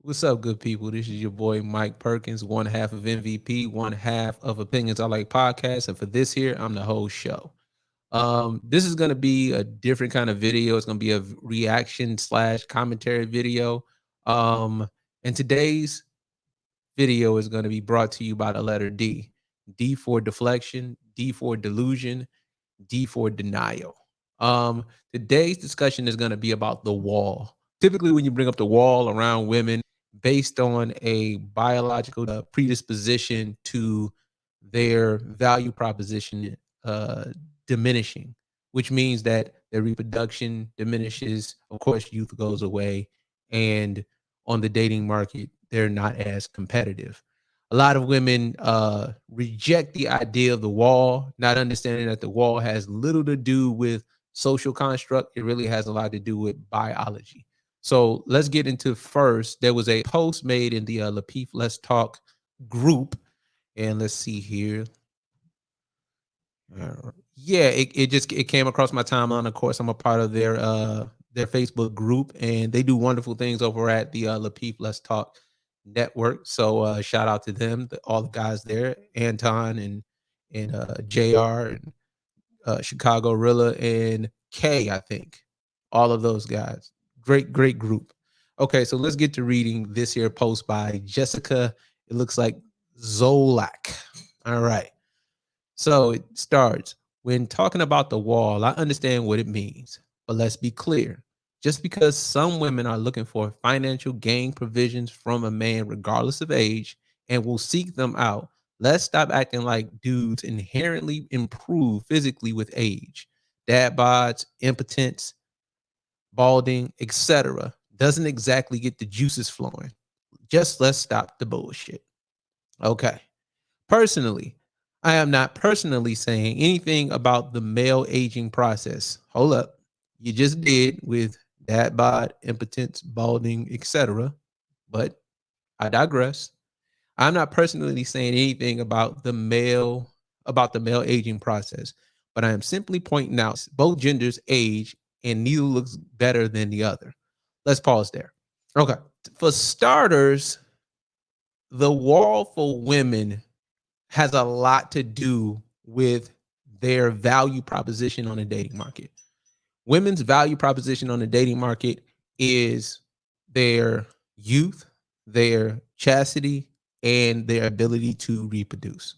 What's up, good people? This is your boy Mike Perkins, one half of MVP, one half of Opinions I Like podcast, and for this here, I'm the whole show. This is gonna be a different kind of video. It's gonna be a reaction slash commentary video. Um, and today's video is gonna be brought to you by the letter D. D for deflection, D for delusion, D for denial. Today's discussion is going to be about the wall. Typically, when you bring up the wall around women based on a biological predisposition to their value proposition uh, diminishing, which means that their reproduction diminishes. Of course, youth goes away, and on the dating market, they're not as competitive. A lot of women reject the idea of the wall, not understanding that the wall has little to do with social construct. It really has a lot to do with biology. So let's get into first. There was a post made in the Lapeef Let's Talk group, and let's see here. Yeah, it came across my timeline. Of course, I'm a part of their Facebook group, and they do wonderful things over at the Lapeef Let's Talk network. So shout out to them, all the guys there, Anton and Jr. and Chicago Rilla and K, I think. All of those guys. Great group. Okay, so let's get to reading this here post by Jessica. It looks like Zolak. All right. So it starts, when talking about the wall, I understand what it means, but let's be clear. Just because some women are looking for financial gain provisions from a man, regardless of age, and will seek them out, let's stop acting like dudes inherently improve physically with age. Dad bods, impotence, balding, etc. doesn't exactly get the juices flowing. Just let's stop the bullshit. Okay. Personally, I am not personally saying anything about the male aging process. Hold up. You just did with dad bod, impotence, balding, etc. But I digress. I'm not personally saying anything about the male aging process, but I am simply pointing out both genders age and neither looks better than the other. Let's pause there. Okay. For starters, the wall for women has a lot to do with their value proposition on the dating market. Women's value proposition on the dating market is their youth, their chastity, and their ability to reproduce.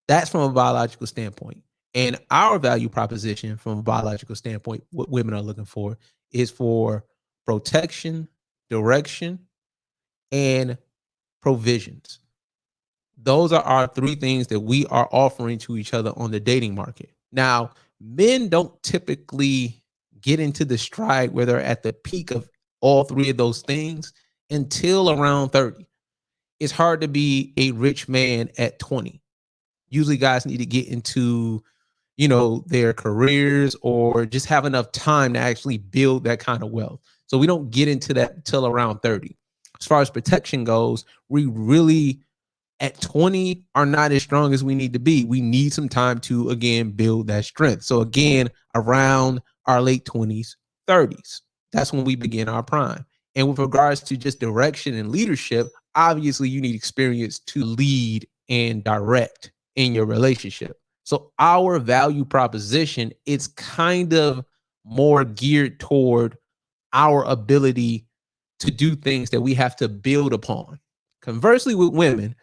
That's from a biological standpoint. And our value proposition from a biological standpoint, what women are looking for is for protection, direction, and provisions. Those are our three things that we are offering to each other on the dating market. Now, men don't typically get into the stride where they're at the peak of all three of those things until around 30. It's hard to be a rich man at 20. Usually guys need to get into, their careers or just have enough time to actually build that kind of wealth. So we don't get into that until around 30. As far as protection goes, we really at 20 are not as strong as we need to be. We need some time to again build that strength. So again, around our late 20s, 30s, that's when we begin our prime. And with regards to just direction and leadership, obviously you need experience to lead and direct in your relationship. So our value proposition, it's kind of more geared toward our ability to do things that we have to build upon. Conversely, with women,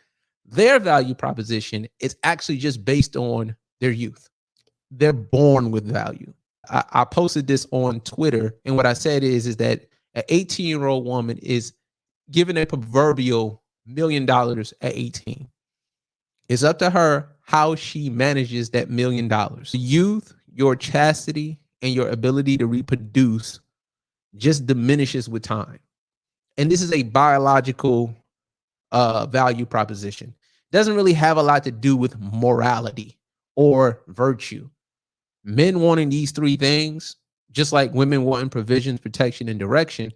their value proposition is actually just based on their youth. They're born with value. I posted this on Twitter, and what I said is that an 18-year-old woman is given a proverbial $1 million at 18. It's up to her how she manages that $1 million. Youth, your chastity, and your ability to reproduce just diminishes with time. And this is a biological value proposition. Doesn't really have a lot to do with morality or virtue. Men wanting these three things, just like women wanting provisions, protection, and direction,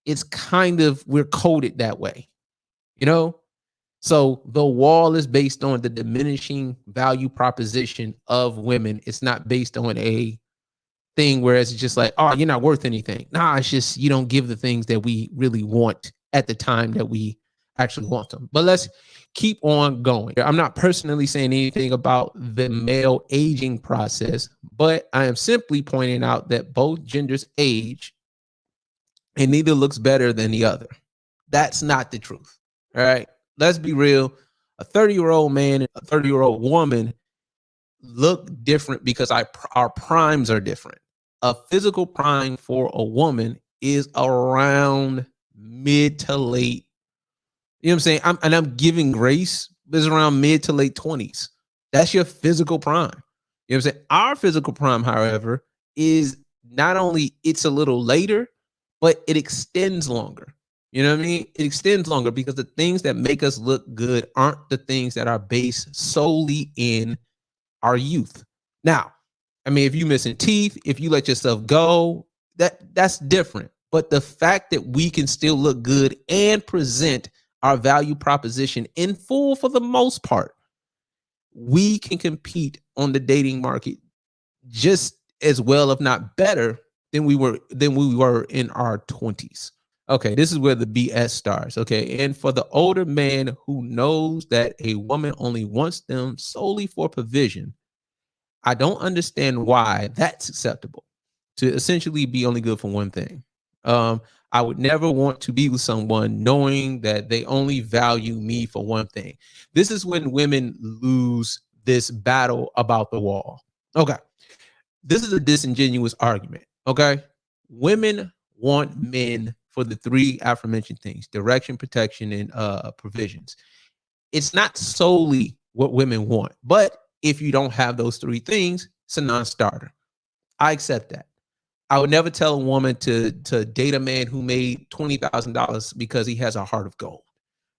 it's kind of, we're coded that way, you know? So the wall is based on the diminishing value proposition of women. It's not based on a thing where it's just like, oh, you're not worth anything. Nah, it's just you don't give the things that we really want at the time that we actually want them. But let's keep on going. I'm not personally saying anything about the male aging process, but I am simply pointing out that both genders age and neither looks better than the other. That's not the truth. All right. Let's be real. A 30-year-old man and a 30-year-old woman look different because our primes are different. A physical prime for a woman is around mid to late. You know what I'm saying? I'm giving grace, but it's around mid to late 20s. That's your physical prime. You know what I'm saying? Our physical prime, however, is not only it's a little later, but it extends longer. You know what I mean? It extends longer because the things that make us look good aren't the things that are based solely in our youth. Now, I mean, if you missing teeth, if you let yourself go, that's different. But the fact that we can still look good and present our value proposition in full for the most part, we can compete on the dating market just as well, if not better, than we were in our 20s. Okay, this is where the BS starts. Okay, and for the older man who knows that a woman only wants them solely for provision, I don't understand why that's acceptable to essentially be only good for one thing. I would never want to be with someone knowing that they only value me for one thing. This is when women lose this battle about the wall. Okay. This is a disingenuous argument. Okay. Women want men for the three aforementioned things: direction, protection, and provisions. It's not solely what women want, but if you don't have those three things, it's a non-starter. I accept that. I would never tell a woman to date a man who made $20,000 because he has a heart of gold,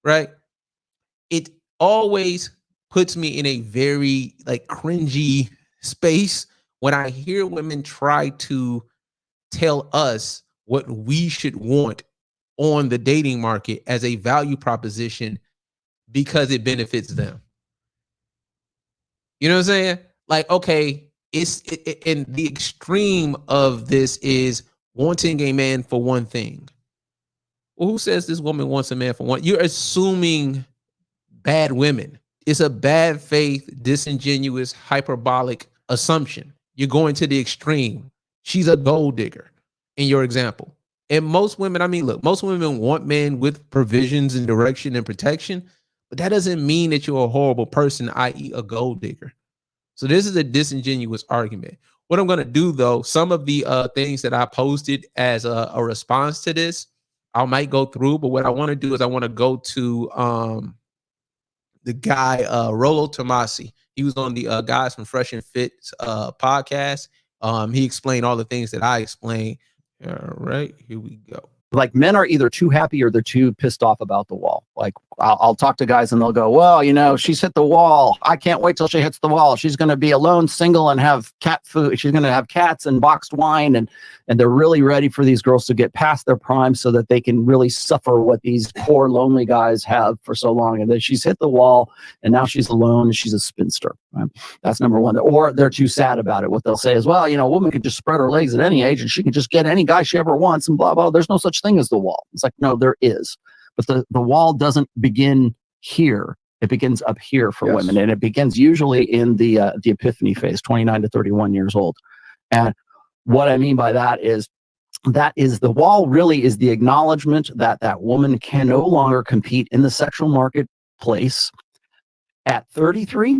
right? It always puts me in a very like cringy space when I hear women try to tell us what we should want on the dating market as a value proposition because it benefits them. You know what I'm saying? Like, okay, and the extreme of this is wanting a man for one thing. Well, who says this woman wants a man for one? You're assuming bad women. It's a bad faith, disingenuous, hyperbolic assumption. You're going to the extreme. She's a gold digger in your example. And most women, I mean, look, most women want men with provisions and direction and protection, but that doesn't mean that you're a horrible person, i.e., a gold digger. So this is a disingenuous argument. What I'm going to do, though, some of the things that I posted as a response to this, I might go through, but what I want to do is I want to go to the guy, Rollo Tomasi. He was on the Guys from Fresh and Fit podcast. He explained all the things that I explained. All right, here we go. Like, men are either too happy or they're too pissed off about the wall. Like, I'll talk to guys and they'll go, well, you know, she's hit the wall. I can't wait till she hits the wall. She's going to be alone, single, and have cat food. She's going to have cats and boxed wine. And they're really ready for these girls to get past their prime so that they can really suffer what these poor, lonely guys have for so long. And then she's hit the wall and now she's alone and she's a spinster. Right? That's number one. Or they're too sad about it. What they'll say is, well, you know, a woman can just spread her legs at any age and she can just get any guy she ever wants and blah, blah. There's no such thing as the wall. It's like, no, there is. But the wall doesn't begin here. It begins up here for women. And it begins usually in the epiphany phase, 29 to 31 years old. And what I mean by that is the wall really is the acknowledgement that that woman can no longer compete in the sexual marketplace at 33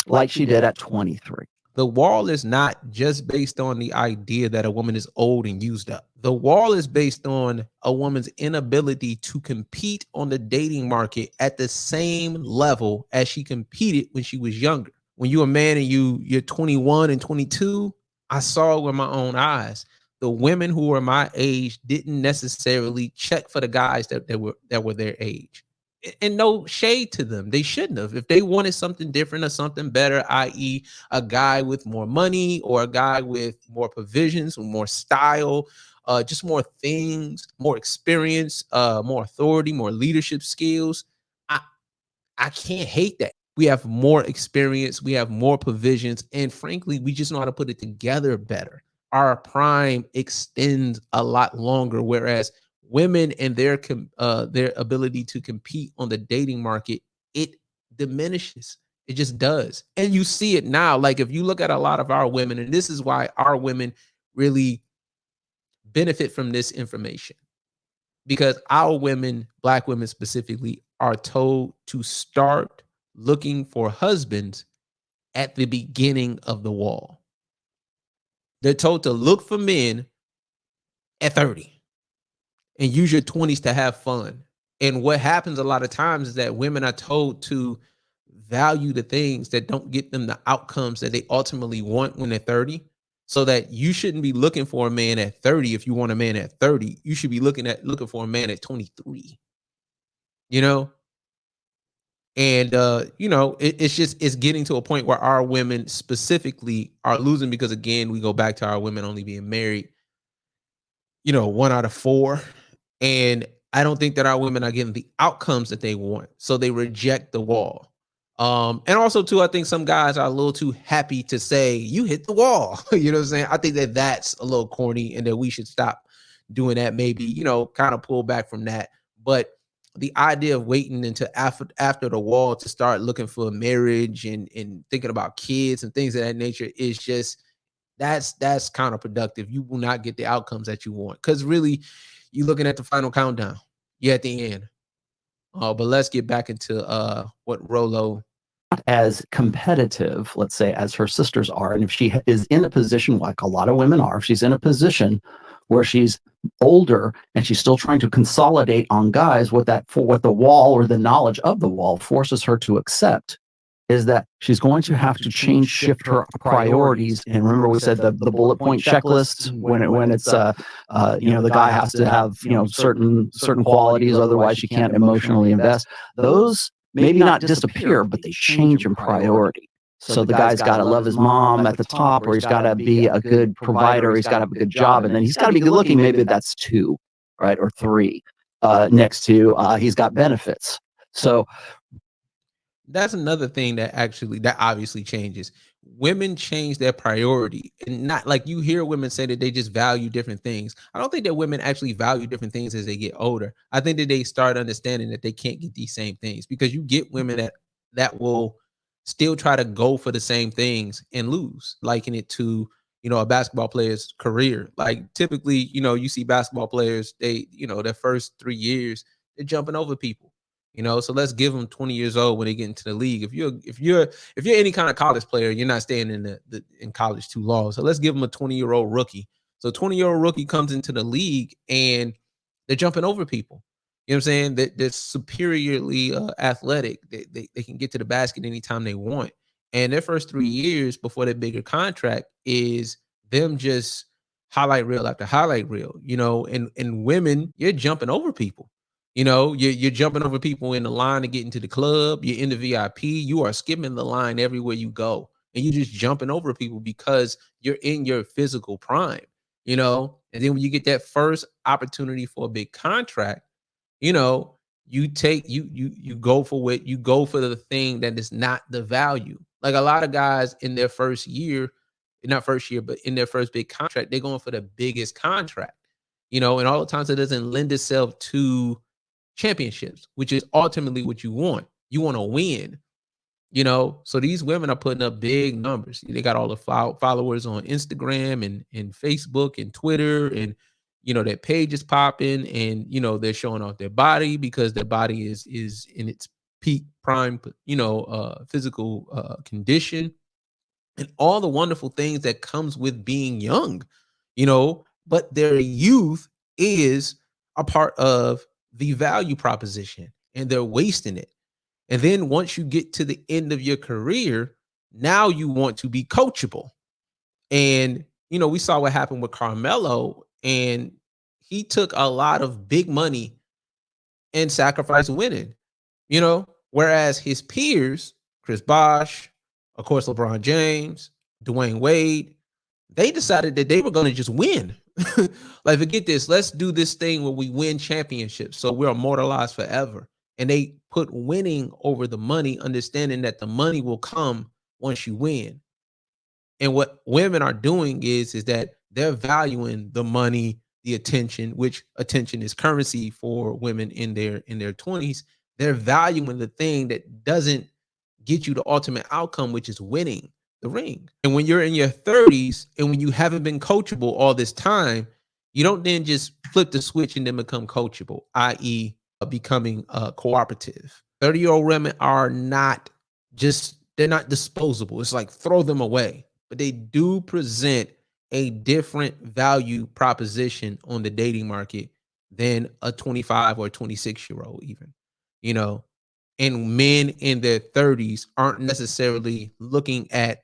like she did at 23. The wall is not just based on the idea that a woman is old and used up. The wall is based on a woman's inability to compete on the dating market at the same level as she competed when she was younger. When you're a man and you're 21 and 22, I saw it with my own eyes. The women who were my age didn't necessarily check for the guys that were their age. And no shade to them. They shouldn't have. If they wanted something different or something better, i.e. a guy with more money or a guy with more provisions, more style, just more things, more experience, more authority, more leadership skills, I can't hate that. We have more experience, we have more provisions, and frankly, we just know how to put it together better. Our prime extends a lot longer, whereas women and their ability to compete on the dating market, it diminishes. It just does. And you see it now. Like if you look at a lot of our women, and this is why our women really benefit from this information, because our women, Black women specifically, are told to start looking for husbands at the beginning of the wall. They're told to look for men at 30 and use your 20s to have fun. And what happens a lot of times is that women are told to value the things that don't get them the outcomes that they ultimately want when they're 30. So that you shouldn't be looking for a man at 30. If you want a man at 30, you should be looking for a man at 23. You know, and it's getting to a point where our women specifically are losing, because again, we go back to our women only being married, 1 out of 4. And I don't think that our women are getting the outcomes that they want. So they reject the wall. And also too, I think some guys are a little too happy to say you hit the wall. You know what I'm saying? I think that that's a little corny and that we should stop doing that. Maybe, kind of pull back from that. But the idea of waiting until after the wall to start looking for a marriage and thinking about kids and things of that nature is just, that's counterproductive. You will not get the outcomes that you want, because really you're looking at the final countdown. You're at the end. But let's get back into what Rolo. As competitive, let's say, as her sisters are. And if she is in a position, like a lot of women are, if she's in a position where she's older and she's still trying to consolidate on guys, what the wall or the knowledge of the wall forces her to accept is that she's going to have to shift her priorities. And remember, we said the bullet point checklist, when it's the guy has to have certain qualities, otherwise she can't emotionally invest. Those maybe not disappear, but they change in priority. So the guy's got to love his mom at the top, or he's got to be a good provider, or he's got to have a good job, and then he's got to be good looking. Maybe that's 2, right, or 3. Next to he's got benefits. So that's another thing that obviously changes. Women change their priority, and not like you hear women say that they just value different things. I don't think that women actually value different things as they get older. I think that they start understanding that they can't get these same things, because you get women that will still try to go for the same things and lose, liken it to, a basketball player's career. Like typically, you see basketball players, they, their first 3 years, they're jumping over people. So let's give them 20 years old when they get into the league. If you're any kind of college player, you're not staying in college too long. So let's give them a 20-year-old rookie. So 20-year-old rookie comes into the league and they're jumping over people. You know what I'm saying? They're superiorly athletic. They can get to the basket anytime they want. And their first 3 years before their bigger contract is them just highlight reel after highlight reel. And women, you're jumping over people. You're jumping over people in the line to get into the club. You're in the VIP. You are skipping the line everywhere you go, and you're just jumping over people because you're in your physical prime. And then when you get that first opportunity for a big contract, you go for the thing that is not the value. Like a lot of guys in their first year, not first year, but in their first big contract, they're going for the biggest contract. And all the times it doesn't lend itself to championships, which is ultimately what you want. You want to win, so these women are putting up big numbers. They got all the followers on Instagram and Facebook and Twitter, and their page is popping, and they're showing off their body because their body is in its peak prime physical condition, and all the wonderful things that comes with being young, but their youth is a part of the value proposition, and they're wasting it. And then once you get to the end of your career, now you want to be coachable. And we saw what happened with Carmelo, and he took a lot of big money and sacrificed winning, whereas his peers, Chris Bosh, of course, LeBron James, Dwayne Wade, they decided that they were going to just win. Like, forget this. Let's do this thing where we win championships, so we're immortalized forever. And they put winning over the money, understanding that the money will come once you win. And what women are doing is that they're valuing the money, the attention, which attention is currency for women in their 20s. They're valuing the thing that doesn't get you the ultimate outcome, which is winning the ring. And when you're in your 30s and when you haven't been coachable all this time, you don't then just flip the switch and then become coachable, i.e., becoming cooperative. 30-year-old women are not just, they're not disposable. It's like throw them away, but they do present a different value proposition on the dating market than a 25 or 26-year-old even, you know. And men in their 30s aren't necessarily looking at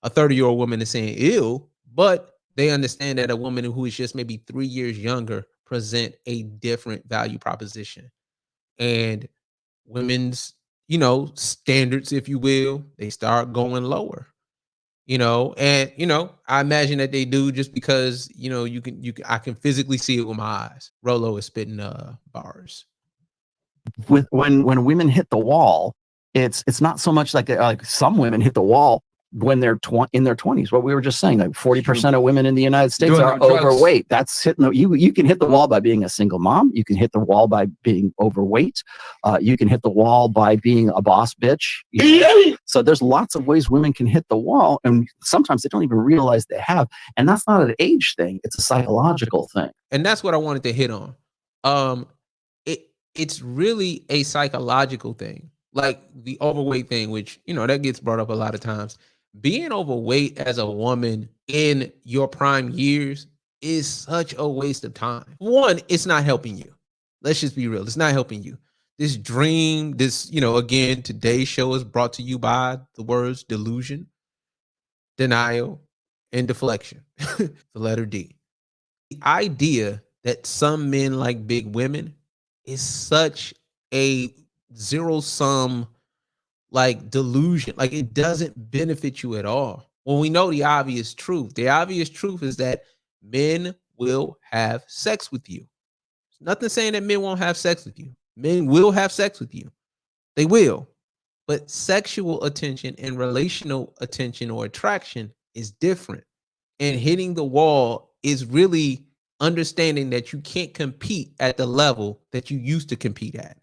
a 30-year-old woman and saying ew, but they understand that a woman who is just maybe 3 years younger present a different value proposition. And women's, you know, standards, if you will, they start going lower, you know. And, you know, I imagine that they do just because, you know, I can physically see it with my eyes. Rolo is spitting bars. With when women hit the wall, it's not so much like some women hit the wall when they're in their 20s. What we were just saying, like 40% of women in the United States are overweight. That's hitting you can hit the wall by being a single mom. You can hit the wall by being overweight. You can hit the wall by being a boss bitch. So there's lots of ways women can hit the wall, and sometimes they don't even realize they have. And that's not an age thing; it's a psychological thing. And that's what I wanted to hit on. It's really a psychological thing, like the overweight thing, which, you know, that gets brought up a lot of times. Being overweight as a woman in your prime years is such a waste of time. One, it's not helping you. Let's just be real. It's not helping you. This dream, this, you know, again, today's show is brought to you by the words delusion, denial, and deflection. The letter D. The idea that some men like big women is such a zero-sum like delusion. Like, it doesn't benefit you at all. When we know the obvious truth. The obvious truth is that men will have sex with you. There's nothing saying that men won't have sex with you. Men will have sex with you. They will. But sexual attention and relational attention or attraction is different. And hitting the wall is really understanding that you can't compete at the level that you used to compete at.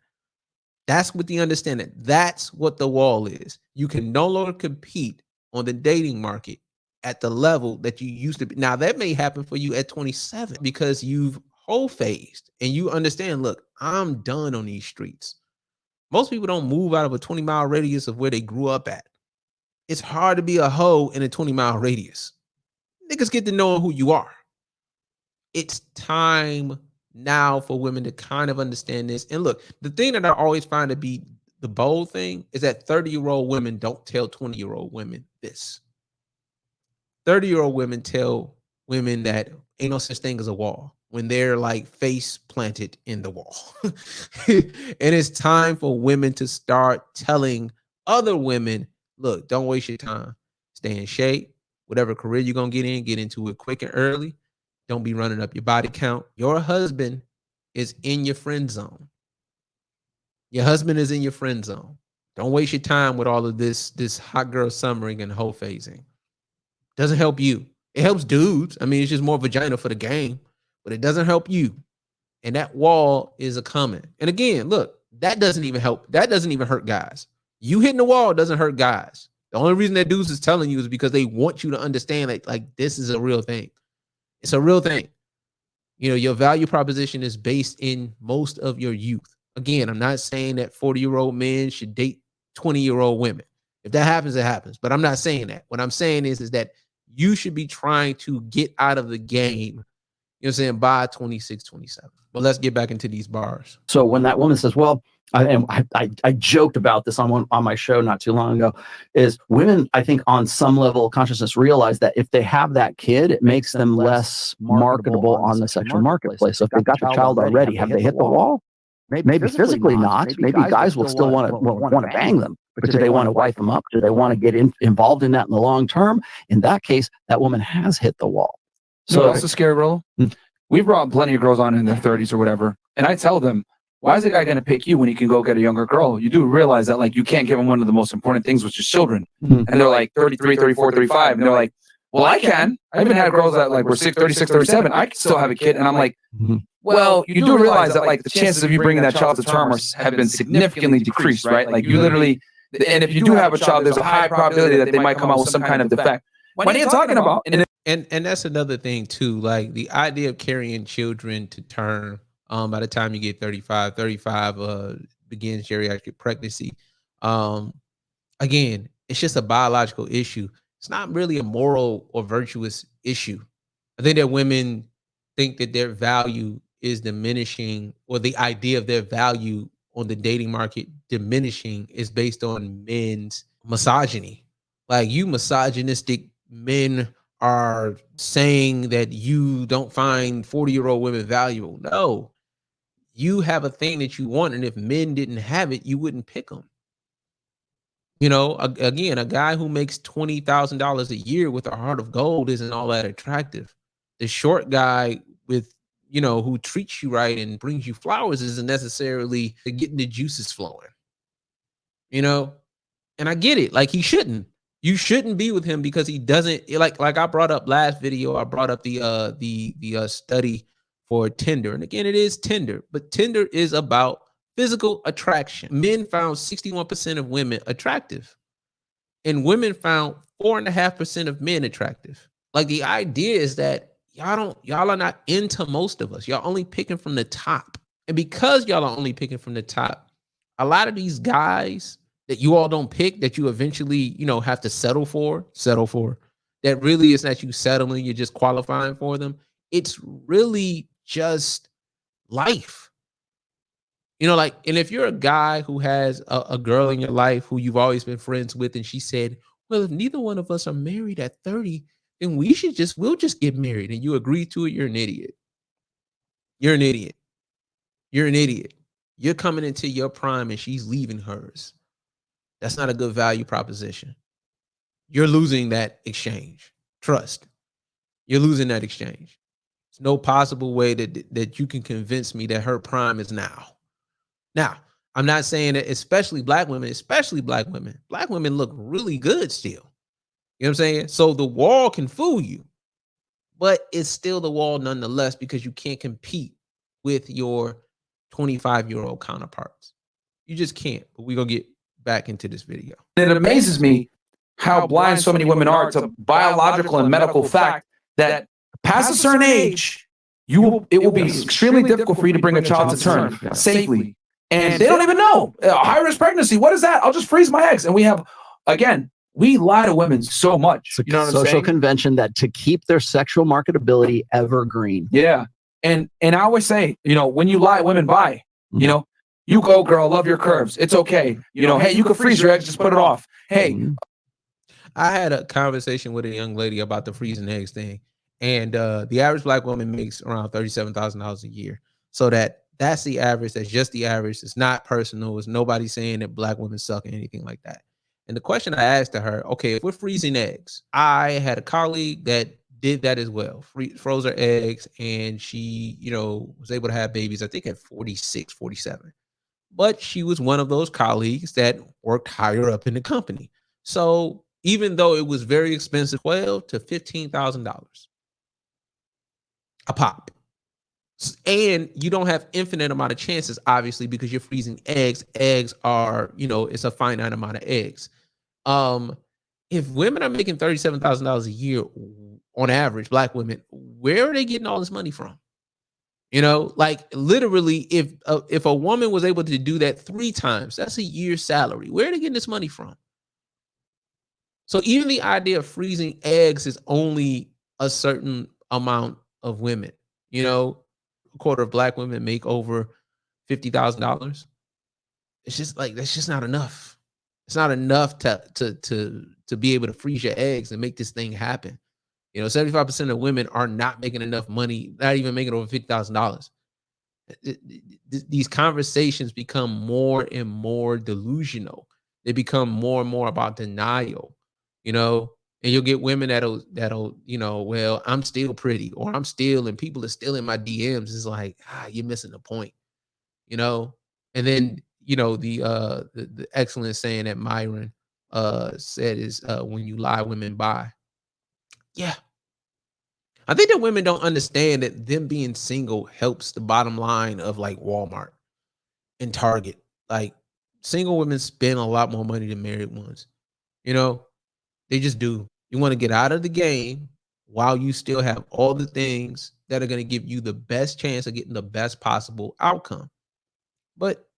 That's what the understanding. That's what the wall is. You can no longer compete on the dating market at the level that you used to be. Now, that may happen for you at 27 because you've whole phased and you understand, look, I'm done on these streets. Most people don't move out of a 20-mile radius of where they grew up at. It's hard to be a hoe in a 20-mile radius. Niggas get to know who you are. It's time now for women to kind of understand this. And look, the thing that I always find to be the bold thing is that 30-year-old women don't tell 20-year-old women this. 30-year-old women tell women that ain't no such thing as a wall when they're like face planted in the wall. And it's time for women to start telling other women, look, don't waste your time. Stay in shape. Whatever career you're going to get into it quick and early. Don't be running up your body count. Your husband is in your friend zone. Your husband is in your friend zone. Don't waste your time with all of this hot girl summering and hoe phasing. Doesn't help you. It helps dudes. I mean, it's just more vagina for the game, but it doesn't help you. And that wall is a coming. And again, look, that doesn't even help. That doesn't even hurt guys. You hitting the wall doesn't hurt guys. The only reason that dudes is telling you is because they want you to understand like this is a real thing. It's a real thing. You know, your value proposition is based in most of your youth. Again, I'm not saying that 40-year-old men should date 20-year-old women. If that happens, it happens. But I'm not saying that. What I'm saying is that you should be trying to get out of the game, you know what I'm saying, by 26, 27. But let's get back into these bars. So when that woman says, well, I joked about this on my show not too long ago, is women, I think, on some level of consciousness realize that if they have that kid, it makes them less marketable on the sexual marketplace. So if they've got the child already, have they hit the wall? Maybe physically not. Maybe guys will still want to bang them. But do they want to wipe them up? Do they want to get involved in that in the long term? In that case, that woman has hit the wall. So that's the scary role. We've brought plenty of girls on in their 30s or whatever. And I tell them, why is a guy going to pick you when he can go get a younger girl? You do realize that, like, you can't give him one of the most important things, which is children. And they're like 33, 34, 35. And they're like, well, I can. I even had girls that like were 36, 37. I can still have a kid. And I'm like, well, you do realize that like the chances of you bringing that child to term have been significantly decreased, right? Like you literally, and if you do have a child, there's a high probability that they might come out with some kind of defect. What are you talking about? And that's another thing too. Like the idea of carrying children to term, by the time you get 35 begins geriatric pregnancy. Again, it's just a biological issue. It's not really a moral or virtuous issue. I think that women think that their value is diminishing, or the idea of their value on the dating market diminishing is based on men's misogyny. Like, you misogynistic men are saying that you don't find 40-year-old women valuable. No, you have a thing that you want, and if men didn't have it, you wouldn't pick them. You know, again, a guy who makes $20,000 a year with a heart of gold isn't all that attractive. The short guy with, you know, who treats you right and brings you flowers isn't necessarily getting the juices flowing. You know, and I get it. Like, he shouldn't. You shouldn't be with him because he doesn't, like I brought up last video. I brought up the study for Tinder, and again, it is Tinder, but Tinder is about physical attraction. Men found 61% of women attractive, and women found 4.5% of men attractive. Like, the idea is that y'all are not into most of us. Y'all only picking from the top. And because y'all are only picking from the top, a lot of these guys that you all don't pick, that you eventually, you know, have to settle for, that really is not you settling, you're just qualifying for them. It's really just life. You know, like, and if you're a guy who has a girl in your life who you've always been friends with, and she said, well, if neither one of us are married at 30, then we'll just get married, and you agree to it, you're an idiot. You're an idiot. You're an idiot. You're coming into your prime and she's leaving hers. That's not a good value proposition. You're losing that exchange. Trust. You're losing that exchange. There's no possible way that you can convince me that her prime is now. Now, I'm not saying that especially black women. Black women look really good still. You know what I'm saying? So the wall can fool you, but it's still the wall nonetheless, because you can't compete with your 25-year-old counterparts. You just can't. But we're going to get back into this video. It amazes me how blind so many women are to biological and medical fact that past a certain age, it will be extremely difficult for you to bring a child to term safely. And they don't even know. High risk pregnancy, what is that? I'll just freeze my eggs. And we have, again, we lie to women so much. You know what I'm saying? Social convention that to keep their sexual marketability evergreen. Yeah. And I always say, you know, when you lie, women buy. You know, you go, girl, love your curves. It's okay. You know, hey, you can freeze your eggs, just put it off. Hey. I had a conversation with a young lady about the freezing eggs thing. And the average black woman makes around $37,000 a year. So that's the average. That's just the average. It's not personal. It's nobody saying that black women suck or anything like that. And the question I asked to her, okay, if we're freezing eggs, I had a colleague that did that as well, froze her eggs, and she, you know, was able to have babies, I think at 46, 47. But she was one of those colleagues that worked higher up in the company. So even though it was very expensive, $12,000 to $15,000 a pop. And you don't have infinite amount of chances, obviously, because you're freezing eggs. Eggs are, you know, it's a finite amount of eggs. If women are making $37,000 a year on average, black women, where are they getting all this money from? You know, like, literally, if a woman was able to do that 3 times, that's a year's salary. Where are they getting this money from? So even the idea of freezing eggs is only a certain amount of women. You know, a quarter of black women make over $50,000. It's just like, that's just not enough. It's not enough to be able to freeze your eggs and make this thing happen. You know, 75% of women are not making enough money, not even making over $50,000. These conversations become more and more delusional. They become more and more about denial, you know, and you'll get women that'll, you know, well, I'm still pretty, or I'm still, and people are still in my DMs. It's like, you're missing the point, you know? And then, you know, the excellent saying that Myron said is, when you lie, women buy. Yeah. I think that women don't understand that them being single helps the bottom line of like Walmart and Target. Like single women spend a lot more money than married ones. You know, they just do. You want to get out of the game while you still have all the things that are going to give you the best chance of getting the best possible outcome. But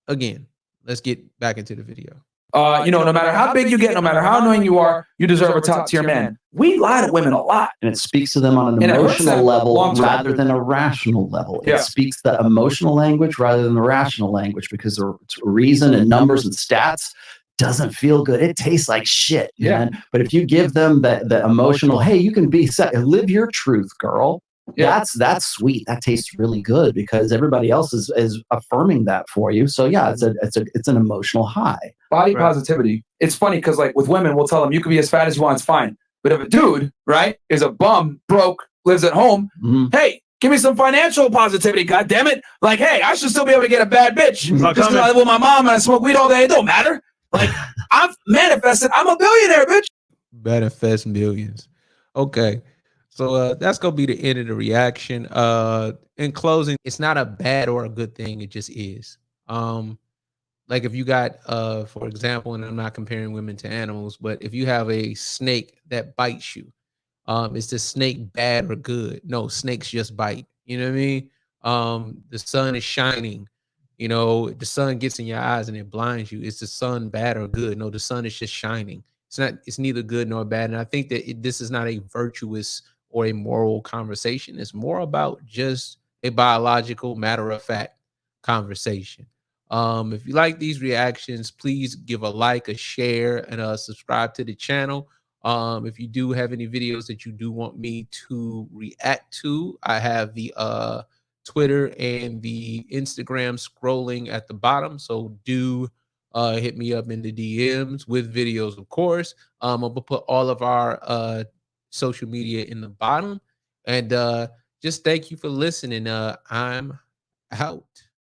again, let's get back into the video. No matter how big you get, no matter how annoying you are, you deserve a top tier man. We lie to women a lot. And it speaks to them on an And it hurts emotional them level long-term. rather than a rational level. Yeah. It speaks the emotional language rather than the rational language because the reason and numbers and stats doesn't feel good. It tastes like shit, man. Yeah. But if you give them the emotional, hey, you can live your truth, girl. Yeah. That's sweet. That tastes really good because everybody else is affirming that for you. So yeah, it's an emotional high. Body Right. positivity. It's funny because like with women, we'll tell them you can be as fat as you want, it's fine. But if a dude, right, is a bum, broke, lives at home, hey, give me some financial positivity, God damn it! Like, hey, I should still be able to get a bad bitch just because I live with my mom and I smoke weed all day. It don't matter. Like, I've manifested. I'm a billionaire, bitch. Manifest millions. Okay. So that's gonna be the end of the reaction. In closing, it's not a bad or a good thing, it just is. Like if you got for example, and I'm not comparing women to animals, but if you have a snake that bites you, is the snake bad or good? No, snakes just bite. You know what I mean? The sun is shining, you know, the sun gets in your eyes and it blinds you. Is the sun bad or good? No, the sun is just shining. It's neither good nor bad. And I think that this is not a virtuous or a moral conversation. It's more about just a biological, matter of fact conversation. If you like these reactions, please give a like, a share, and subscribe to the channel. If you do have any videos that you do want me to react to, I have the Twitter and the Instagram scrolling at the bottom. So do hit me up in the DMs with videos, of course. I'm gonna put all of our social media in the bottom. And just thank you for listening. I'm out.